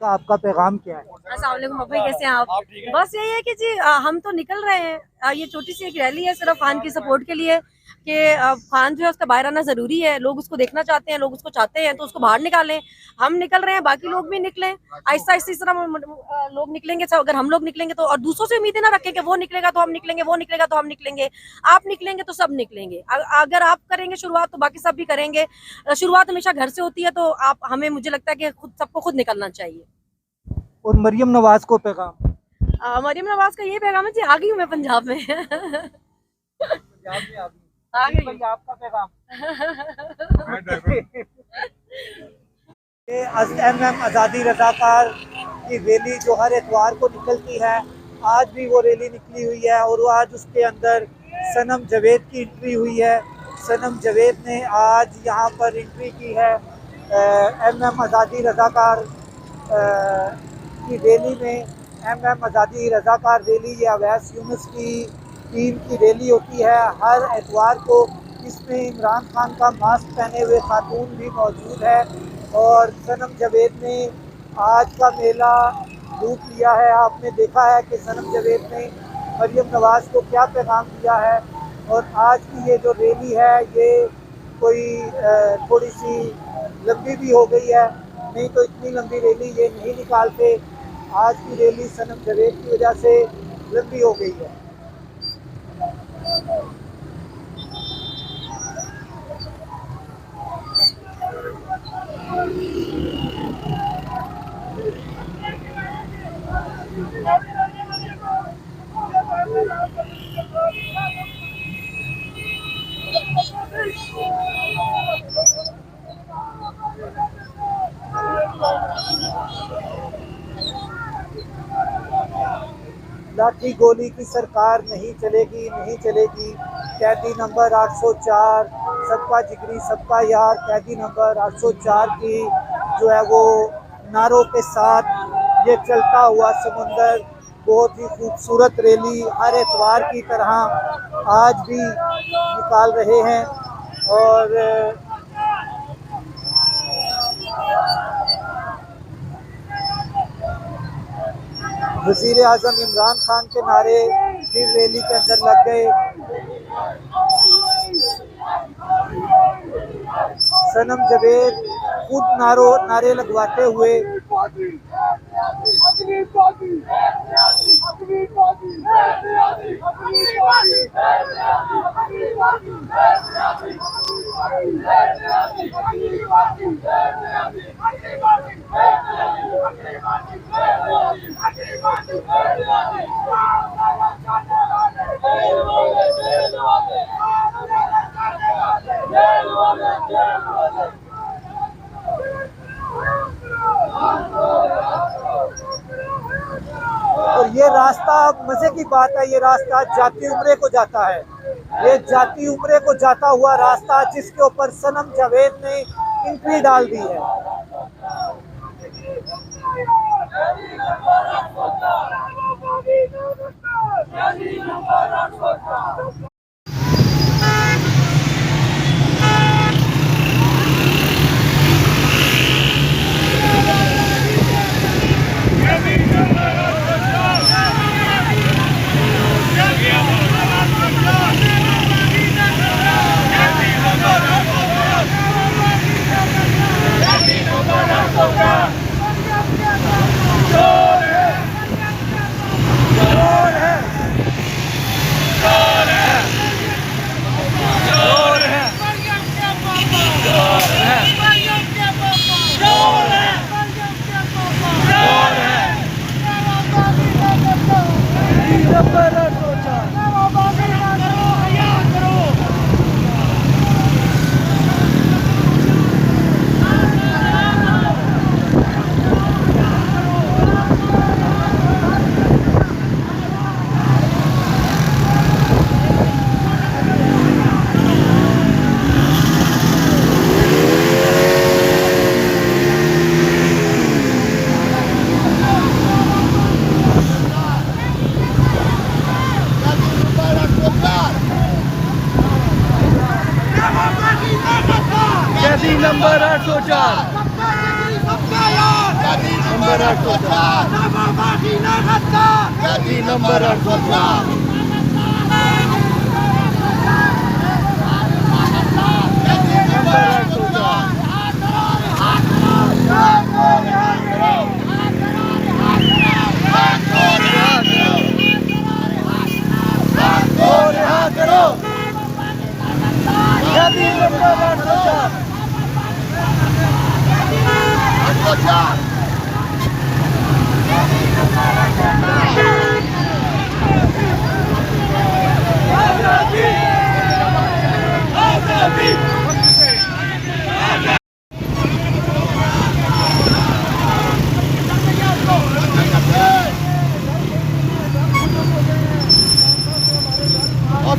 का आपका पैगाम क्या है? अस्सलाम वालेकुम भाई, कैसे हैं आप? बस यही है कि जी हम तो निकल रहे हैं। ये छोटी सी एक रैली है सिर्फ खान की सपोर्ट के लिए कि खान जो है उसका बाहर आना जरूरी है। लोग उसको देखना चाहते हैं, लोग उसको चाहते हैं, तो उसको बाहर निकालें। हम निकल रहे हैं, बाकी लोग भी निकलें। आहिस्ता आहिस्ता इस तरह लोग निकलेंगे। अगर हम लोग निकलेंगे तो, और दूसरों से उम्मीदें ना रखें कि वो निकलेगा तो हम निकलेंगे, वो निकलेगा तो हम निकलेंगे। आप निकलेंगे तो सब निकलेंगे। अगर आप करेंगे शुरुआत तो बाकी सब भी करेंगे। शुरुआत हमेशा घर से होती है, तो हमें मुझे लगता है कि सबको खुद निकलना चाहिए। और मरियम नवाज को पैगाम? मरियम नवाज का ये पैगाम है जी, आ गई हूँ मैं पंजाब में। पंजाब में आ गई हूँ। पंजाब का पैगाम। ये MM आज़ादी रज़ाकार की रैली जो हर इतवार को निकलती है, आज भी वो रैली निकली हुई है और वो आज उसके अंदर सनम जावेद की एंट्री हुई है। सनम जावेद ने आज यहाँ पर एंट्री की है। MM आज़ादी रज़ाकार की रैली में। MM आज़ादी रज़ाकार रैली ये अवैस यूनुस की टीम की रैली होती है हर एतवार को। इसमें इमरान खान का मास्क पहने हुए खातून भी मौजूद है और सनम जावेद ने आज का मेला लूट लिया है। आपने देखा है कि सनम जावेद ने मरियम नवाज को क्या पैगाम दिया है। और आज की ये जो रैली है ये कोई थोड़ी सी लंबी भी हो गई है, नहीं तो इतनी लंबी रैली ये नहीं निकालते। आज की रैली सनम जावेद की वजह से लंबी हो गई है। लाठी गोली की सरकार नहीं चलेगी, नहीं चलेगी। कैदी नंबर 804, सबका जिगरी सबका यार, कैदी नंबर 804 की जो है वो नारों के साथ ये चलता हुआ समुंदर, बहुत ही खूबसूरत रैली हर एतवार की तरह आज भी निकाल रहे हैं। और वज़ीर आज़म इमरान खान के नारे फिर रैली के अंदर लग गए। सनम जावेद खुद नारे लगवाते हुए और ये रास्ता, मजे की बात है, ये रास्ता जाती उम्रे को जाता है। ये जाती उम्रे को जाता हुआ रास्ता जिसके ऊपर सनम जावेद ने एंट्री डाल दी है। कैदी नंबर 804। नंबर 804 यादी नंबर 804 और